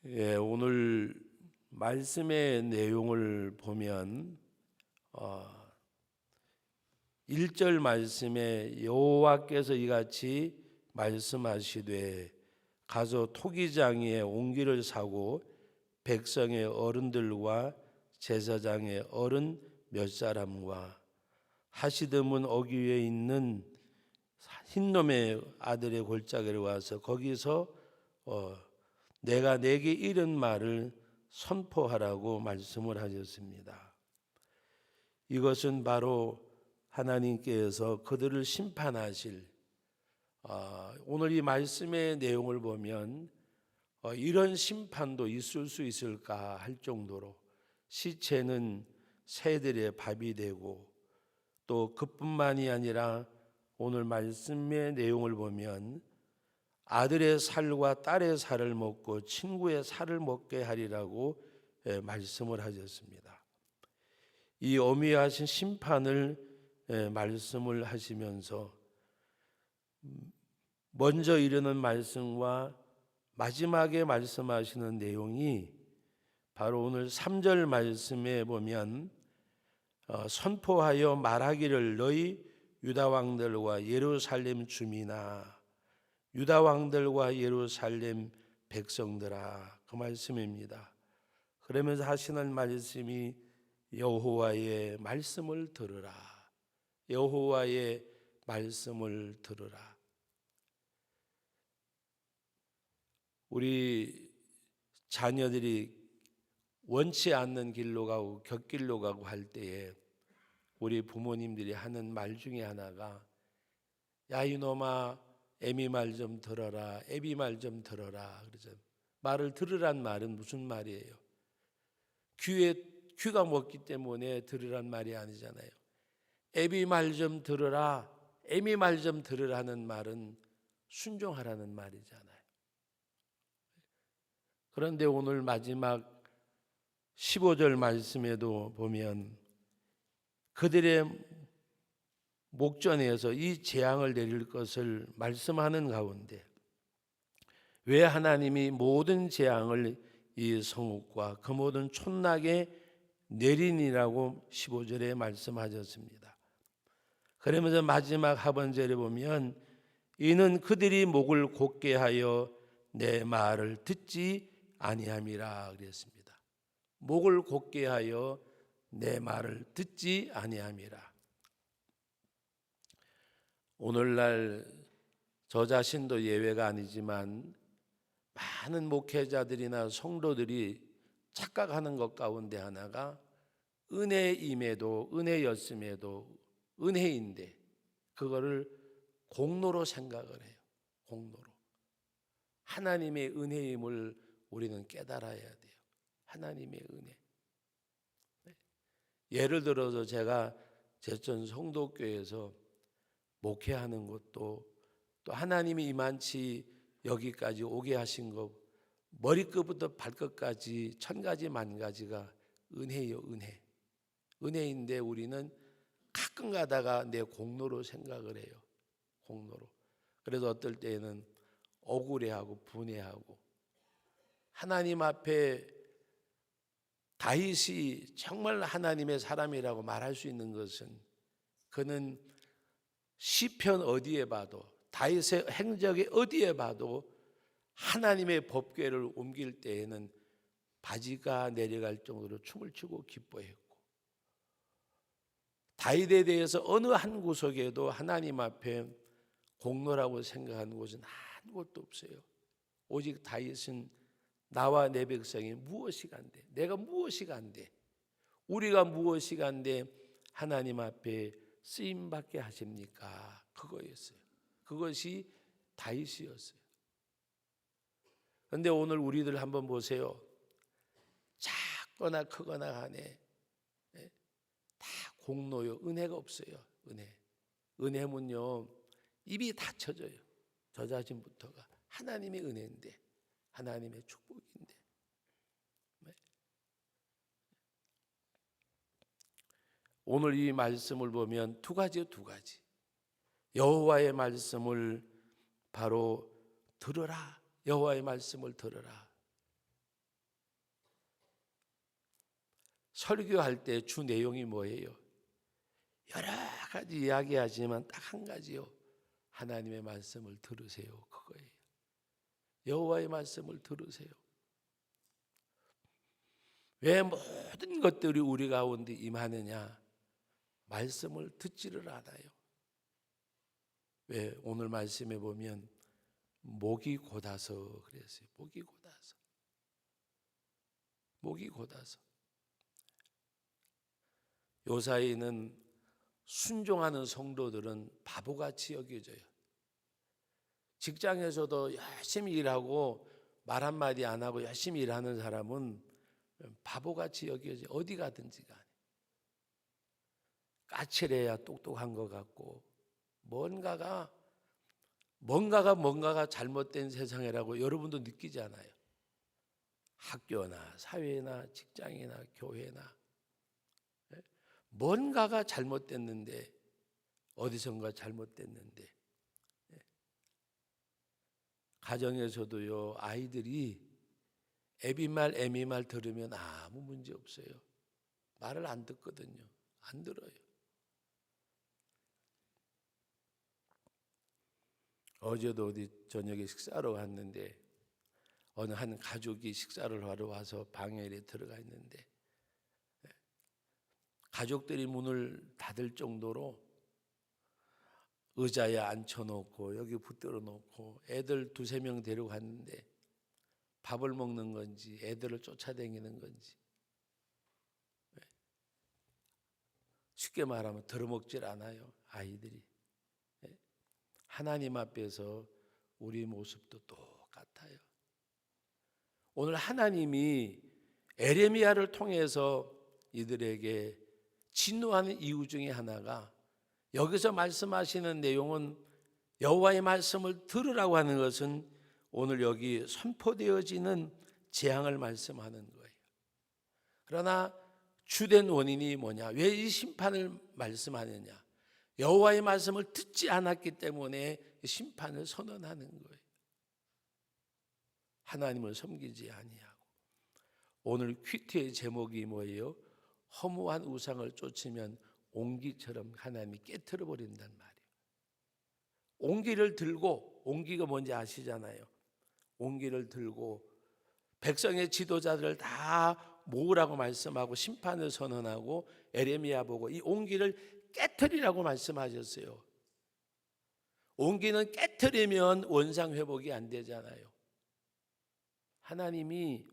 오늘 말씀의 내용을 보면 1절 말씀에 여호와께서 이같이 말씀하시되 가서 토기장에 옹기를 사고 백성의 어른들과 제사장의 어른 몇 사람과 하시드문 어귀 위에 있는 흰놈의 아들의 골짜기를 와서 거기서 내가 내게 이른 말을 선포하라고 말씀을 하셨습니다. 이것은 바로 하나님께서 그들을 심판하실 오늘 이 말씀의 내용을 보면 이런 심판도 있을 수 있을까 할 정도로 시체는 새들의 밥이 되고 또 그뿐만이 아니라 오늘 말씀의 내용을 보면 아들의 살과 딸의 살을 먹고 친구의 살을 먹게 하리라고 말씀을 하셨습니다. 이 엄위하신 심판을 말씀을 하시면서 먼저 이르는 말씀과 마지막에 말씀하시는 내용이 바로 오늘 3절 말씀에 보면 선포하여 말하기를 너희 유다 왕들과 예루살렘 주민아 유다 왕들과 예루살렘 백성들아 그 말씀입니다. 그러면서 하시는 말씀이 여호와의 말씀을 들으라. 여호와의 말씀을 들으라. 우리 자녀들이 원치 않는 길로 가고 곁길로 가고 할 때에 우리 부모님들이 하는 말 중에 하나가 야 이놈아 애미 말 좀 들어라. 애비 말 좀 들어라. 그러죠. 말을 들으란 말은 무슨 말이에요? 귀가 먹기 때문에 들으란 말이 아니잖아요. 애비 말 좀 들으라. 애미 말 좀 들으라는 말은 순종하라는 말이잖아요. 그런데 오늘 마지막 15절 말씀에도 보면 그들의 목전에서 이 재앙을 내릴 것을 말씀하는 가운데 왜 하나님이 모든 재앙을 이 성읍과 그 모든 촌락에 내리니라고 15절에 말씀하셨습니다. 그러면서 마지막 하반절에 보면 이는 그들이 목을 곧게 하여 내 말을 듣지 아니함이라 그랬습니다. 목을 곧게 하여 내 말을 듣지 아니함이라. 오늘날 저 자신도 예외가 아니지만 많은 목회자들이나 성도들이 착각하는 것 가운데 하나가 은혜임에도 은혜였음에도 은혜인데 그거를 공로로 생각을 해요. 공로로. 하나님의 은혜임을 우리는 깨달아야 돼요. 하나님의 은혜. 예를 들어서 제가 제천 성도교회에서 목회하는 것도 또 하나님이 이만치 여기까지 오게 하신 것 머리끝부터 발끝까지 천가지 만가지가 은혜요 은혜. 은혜인데 우리는 가끔 가다가 내 공로로 생각을 해요. 공로로. 그래서 어떨 때에는 억울해하고 분해하고 하나님 앞에 다윗이 정말 하나님의 사람이라고 말할 수 있는 것은 그는 시편 어디에 봐도 다윗의 행적에 어디에 봐도 하나님의 법궤를 옮길 때에는 바지가 내려갈 정도로 춤을 추고 기뻐했고 다윗에 대해서 어느 한 구석에도 하나님 앞에 공로라고 생각하는 곳은 한 곳도 없어요. 오직 다윗은 나와 내 백성이 무엇이 간대 내가 무엇이 간대 우리가 무엇이 간대 하나님 앞에 쓰임받게 하십니까? 그거였어요. 그것이 다윗이었어요. 그런데 오늘 우리들 한번 보세요. 작거나 크거나 간에 다 공로요. 은혜가 없어요. 은혜면요 입이 닫혀져요. 저 자신부터가 하나님의 은혜인데 하나님의 축복인데 오늘 이 말씀을 보면 두 가지 여호와의 말씀을 바로 들으라. 여호와의 말씀을 들으라. 설교할 때 주 내용이 뭐예요? 여러 가지 이야기하지만 딱 한 가지요. 하나님의 말씀을 들으세요. 그거예요. 여호와의 말씀을 들으세요. 왜 모든 것들이 우리 가운데 임하느냐? 말씀을 듣지를 않아요. 왜 오늘 말씀에 보면 목이 곧아서 그랬어요. 목이 곧아서. 목이 곧아서. 요사이는 순종하는 성도들은 바보같이 여겨져요. 직장에서도 열심히 일하고 말 한마디 안 하고 열심히 일하는 사람은 바보같이 여겨져요. 어디 가든지 간에. 까칠해야 똑똑한 것 같고 뭔가가 잘못된 세상이라고 여러분도 느끼지 않아요? 학교나 사회나 직장이나 교회나 뭔가가 잘못됐는데 어디선가 잘못됐는데 가정에서도요 아이들이 애비말 애미말 들으면 아무 문제 없어요. 말을 안 듣거든요. 안 들어요. 어제도 어디 저녁에 식사하러 갔는데 어느 한 가족이 식사를 하러 와서 방에 들어가 있는데 가족들이 문을 닫을 정도로 의자에 앉혀놓고 여기 붙들어 놓고 애들 두세 명 데리고 갔는데 밥을 먹는 건지 애들을 쫓아다니는 건지 쉽게 말하면 들어먹질 않아요. 아이들이. 하나님 앞에서 우리 모습도 똑같아요. 오늘 하나님이 에레미야를 통해서 이들에게 진노하는 이유 중에 하나가 여기서 말씀하시는 내용은 여호와의 말씀을 들으라고 하는 것은 오늘 여기 선포되어지는 재앙을 말씀하는 거예요. 그러나 주된 원인이 뭐냐? 왜 이 심판을 말씀하느냐? 여호와의 말씀을 듣지 않았기 때문에 심판을 선언하는 거예요. 하나님을 섬기지 아니하고. 오늘 퀴트의 제목이 뭐예요? 허무한 우상을 쫓으면 옹기처럼 하나님이 깨트려 버린단 말이에요. 옹기를 들고, 옹기가 뭔지 아시잖아요. 옹기를 들고 백성의 지도자들을 다 모으라고 말씀하고 심판을 선언하고 에레미야 보고 이 옹기를 깨트리라고 말씀하셨어요. 옹기는 깨트리면 원상 회복이 안 되잖아요. 하나님이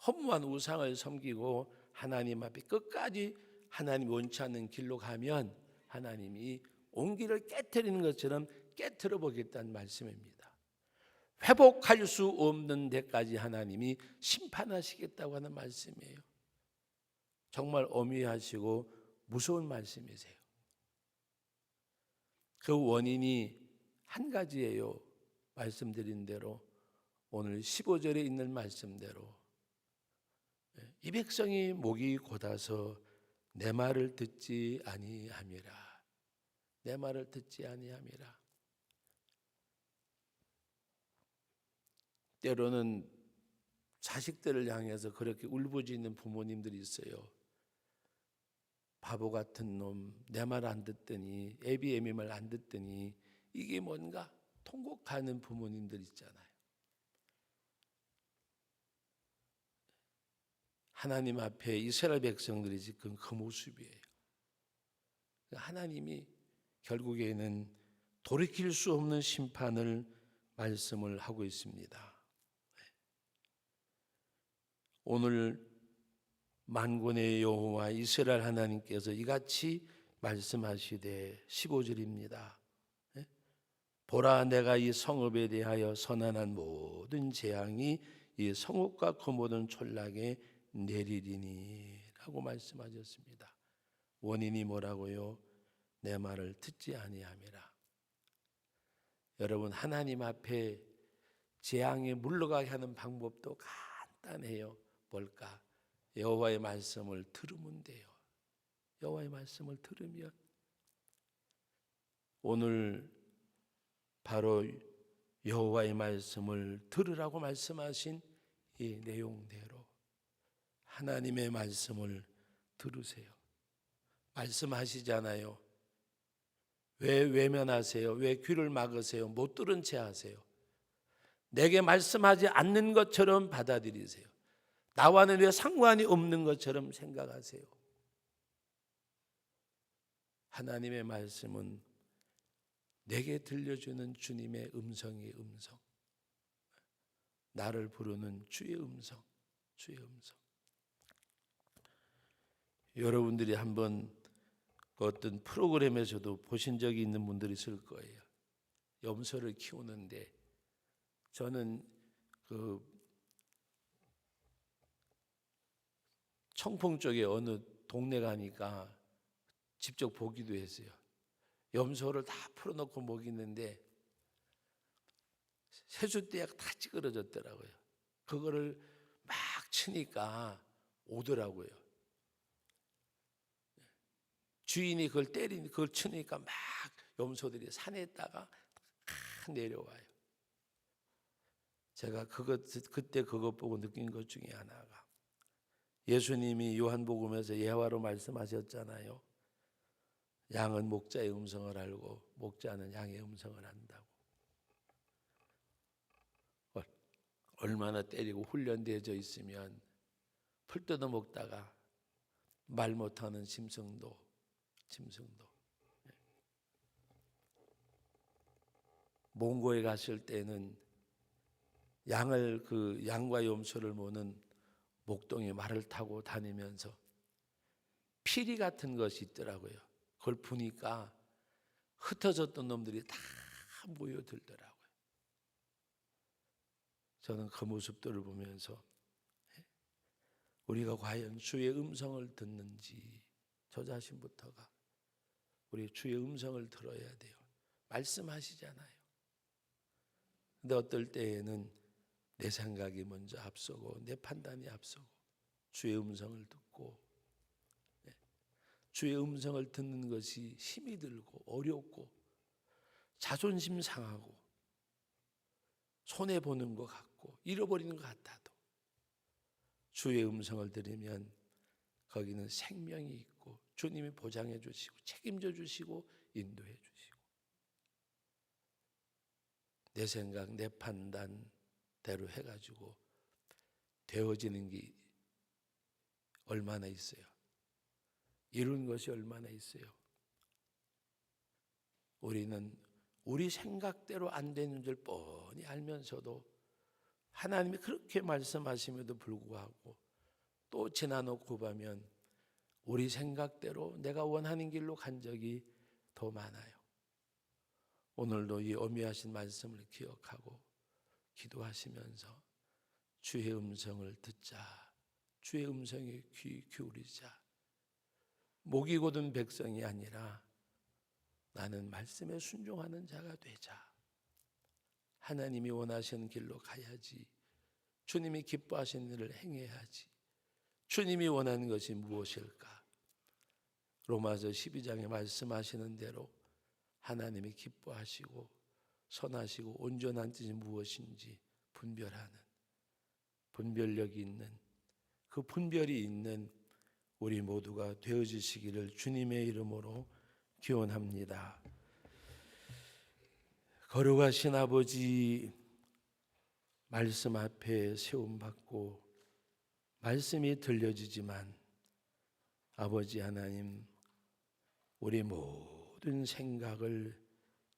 허무한 우상을 섬기고 하나님 앞에 끝까지 하나님 원치 않는 길로 가면 하나님이 옹기를 깨트리는 것처럼 깨트려 보겠다는 말씀입니다. 회복할 수 없는 데까지 하나님이 심판하시겠다고 하는 말씀이에요. 정말 엄위하시고 무서운 말씀이세요. 그 원인이 한 가지예요. 말씀드린 대로 오늘 15절에 있는 말씀대로 이 백성이 목이 곧아서 내 말을 듣지 아니함이라. 내 말을 듣지 아니함이라. 때로는 자식들을 향해서 그렇게 울부짖는 부모님들이 있어요. 바보 같은 놈, 내 말 안 듣더니, 애비 애미 말 안 듣더니 이게 뭔가 통곡하는 부모님들 있잖아요. 하나님 앞에 이스라엘 백성들이 지금 그 모습이에요. 하나님이 결국에는 돌이킬 수 없는 심판을 말씀을 하고 있습니다. 오늘 만군의 여호와 이스라엘 하나님께서 이같이 말씀하시되 15절입니다. 보라 내가 이 성읍에 대하여 선언한 모든 재앙이 이 성읍과 그 모든 촌락에 내리리니 라고 말씀하셨습니다. 원인이 뭐라고요? 내 말을 듣지 아니함이라. 여러분 하나님 앞에 재앙에 물러가게 하는 방법도 간단해요. 뭘까? 여호와의 말씀을 들으면 돼요. 여호와의 말씀을 들으면 오늘 바로 여호와의 말씀을 들으라고 말씀하신 이 내용대로 하나님의 말씀을 들으세요. 말씀하시잖아요. 왜 외면하세요? 왜 귀를 막으세요? 못 들은 채 하세요? 내게 말씀하지 않는 것처럼 받아들이세요. 나와는 왜 상관이 없는 것처럼 생각하세요? 하나님의 말씀은 내게 들려주는 주님의 음성이 음성, 나를 부르는 주의 음성, 주의 음성. 여러분들이 한번 어떤 프로그램에서도 보신 적이 있는 분들이 있을 거예요. 염소를 키우는데 저는 그 청풍 쪽에 어느 동네 가니까 직접 보기도 했어요. 염소를 다 풀어놓고 먹이는데 세숫대가 다 찌그러졌더라고요. 그거를 막 치니까 오더라고요. 주인이 그걸 그걸 치니까 막 염소들이 산에다가 막 내려와요. 제가 그때 그것 보고 느낀 것 중에 하나가, 예수님이 요한복음에서 예화로 말씀하셨잖아요. 양은 목자의 음성을 알고 목자는 양의 음성을 안다고. 얼마나 때리고 훈련되어져 있으면 풀 뜯어 먹다가 말 못하는 짐승도. 몽고에 갔을 때는 양과 염소를 모는 목동이 말을 타고 다니면서 피리 같은 것이 있더라고요. 그걸 보니까 흩어졌던 놈들이 다 모여들더라고요. 저는 그 모습들을 보면서 우리가 과연 주의 음성을 듣는지, 저 자신부터가 우리 주의 음성을 들어야 돼요. 말씀하시잖아요. 근데 어떨 때에는 내 생각이 먼저 앞서고 내 판단이 앞서고 주의 음성을 듣고, 주의 음성을 듣는 것이 힘이 들고 어렵고 자존심 상하고 손해보는 것 같고 잃어버리는 것 같아도 주의 음성을 들으면 거기는 생명이 있고 주님이 보장해 주시고 책임져 주시고 인도해 주시고, 내 생각 내 판단대로 해가지고 되어지는 게 얼마나 있어요. 이룬 것이 얼마나 있어요. 우리는 우리 생각대로 안 되는 줄 뻔히 알면서도 하나님이 그렇게 말씀하심에도 불구하고 또 지나놓고 보면 우리 생각대로 내가 원하는 길로 간 적이 더 많아요. 오늘도 이 어미하신 말씀을 기억하고 기도하시면서 주의 음성을 듣자, 주의 음성에 귀 기울이자. 목이 곧은 백성이 아니라 나는 말씀에 순종하는 자가 되자. 하나님이 원하시는 길로 가야지. 주님이 기뻐하시는 일을 행해야지. 주님이 원하는 것이 무엇일까? 로마서 12장에 말씀하시는 대로 하나님이 기뻐하시고 선하시고 온전한 뜻이 무엇인지 분별하는, 분별력이 있는, 그 분별이 있는 우리 모두가 되어지시기를 주님의 이름으로 기원합니다. 거룩하신 아버지, 말씀 앞에 세움받고 말씀이 들려지지만 아버지 하나님, 우리 모든 생각을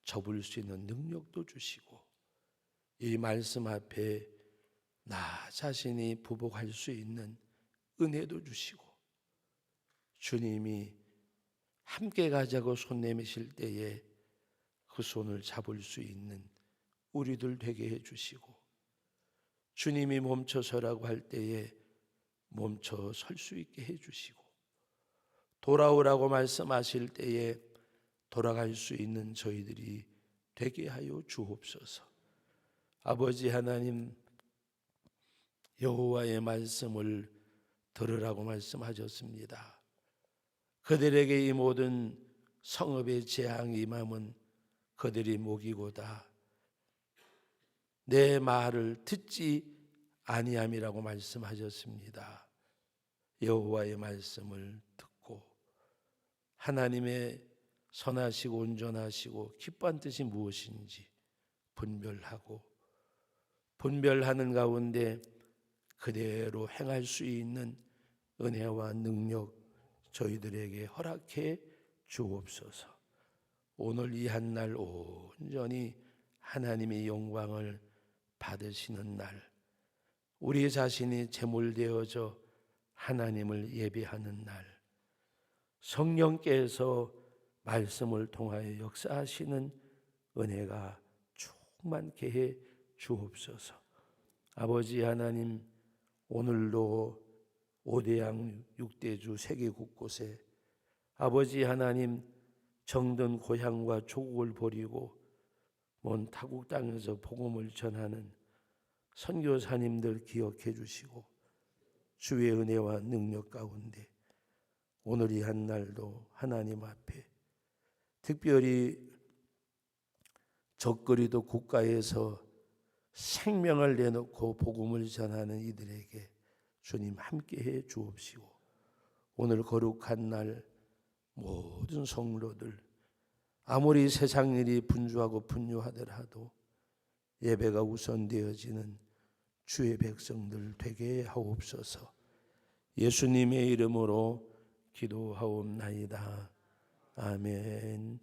접을 수 있는 능력도 주시고 이 말씀 앞에 나 자신이 부복할 수 있는 은혜도 주시고, 주님이 함께 가자고 손 내미실 때에 그 손을 잡을 수 있는 우리들 되게 해주시고, 주님이 멈춰서라고 할 때에 멈춰 설 수 있게 해주시고, 돌아오라고 말씀하실 때에 돌아갈 수 있는 저희들이 되게 하여 주옵소서. 아버지 하나님, 여호와의 말씀을 들으라고 말씀하셨습니다. 그들에게 이 모든 성읍의 재앙이 임함은 그들이 목이고다 내 말을 듣지 아니함이라고 말씀하셨습니다. 여호와의 말씀을 듣고 하나님의 선하시고 온전하시고 기뻐한 뜻이 무엇인지 분별하고 분별하는 가운데 그대로 행할 수 있는 은혜와 능력 저희들에게 허락해 주옵소서. 오늘 이 한 날 온전히 하나님의 영광을 받으시는 날, 우리 자신이 제물되어져 하나님을 예배하는 날, 성령께서 말씀을 통하여 역사하시는 은혜가 충만케 해 주옵소서. 아버지 하나님, 오늘도 5대양 6대주 세계 곳곳에 아버지 하나님 정든 고향과 조국을 버리고 먼 타국 땅에서 복음을 전하는 선교사님들 기억해 주시고 주의 은혜와 능력 가운데 오늘 이 한 날도 하나님 앞에 특별히 적그리도 국가에서 생명을 내놓고 복음을 전하는 이들에게 주님 함께해 주옵시고 오늘 거룩한 날 모든 성도들 아무리 세상 일이 분주하고 분유하더라도 예배가 우선되어지는 주의 백성들 되게 하옵소서. 예수님의 이름으로 기도하옵나이다. 아멘.